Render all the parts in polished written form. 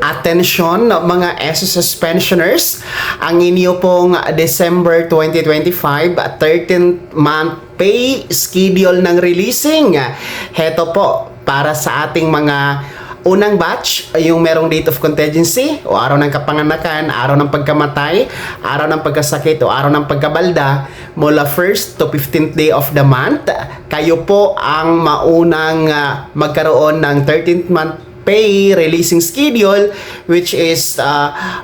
Attention mga SSS pensioners, ang inyo pong December 2025 13th month pay schedule ng releasing. Heto po para sa ating mga unang batch, yung merong date of contingency o araw ng kapanganakan, araw ng pagkamatay, araw ng pagkasakit o araw ng pagkabalda mula 1st to 15th day of the month. Kayo po ang maunang magkaroon ng 13th month pay releasing schedule, which is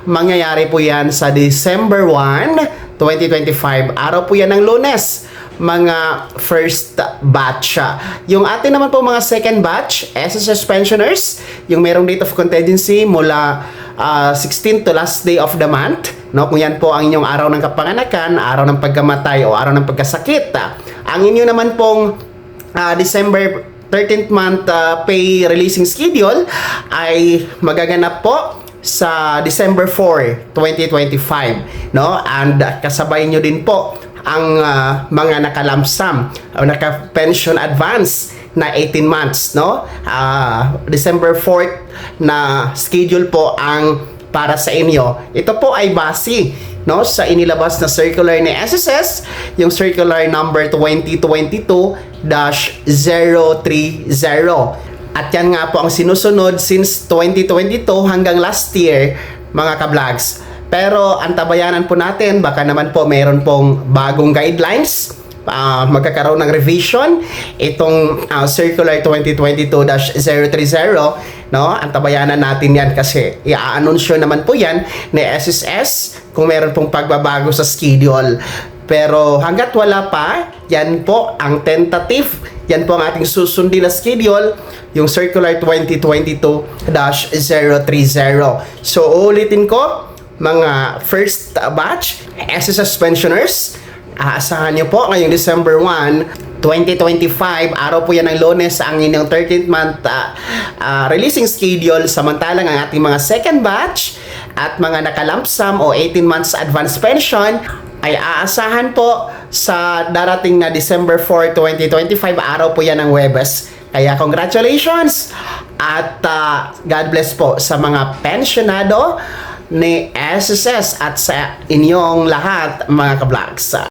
mangyayari po yan sa December 1, 2025. Araw po yan ng Lunes, mga first batch. Yung atin naman po mga second batch, SSS pensioners, yung merong date of contingency mula 16 to last day of the month, no? Kung yan po ang inyong araw ng kapanganakan, araw ng pagkamatay o araw ng pagkasakit. Ang inyo naman pong December 13th month pay releasing schedule ay magaganap po sa December 4, 2025, no? And kasabay nyo din po ang mga nakalamsam o naka-pension advance na 18 months, no? December 4 na schedule po ang para sa inyo. Ito po ay base, no, sa inilabas na circular ni SSS, yung circular number 2022-030. At yan nga po ang sinusunod since 2022 hanggang last year, mga kablogs. Pero antabayanan po natin, baka naman po mayroon pong bagong guidelines, magkakaroon ng revision itong circular 2022-030, no? Antabayanan natin yan kasi i-anunsyo naman po yan ni SSS kung meron pong pagbabago sa schedule. Pero hanggat wala pa, yan po ang tentative, yan po ang ating susundin na schedule, yung circular 2022-030. So ulitin ko, mga first batch SSS pensioners, aasahan nyo po ngayong December 1, 2025, araw po yan ng Lunes ang inyong 13th month releasing schedule. Samantalang ang ating mga second batch at mga nakalamsam o 18 months advance pension ay aasahan po sa darating na December 4, 2025, araw po yan ng Huwebes. Kaya congratulations at God bless po sa mga pensionado ni SSS at sa inyong lahat mga kablogs.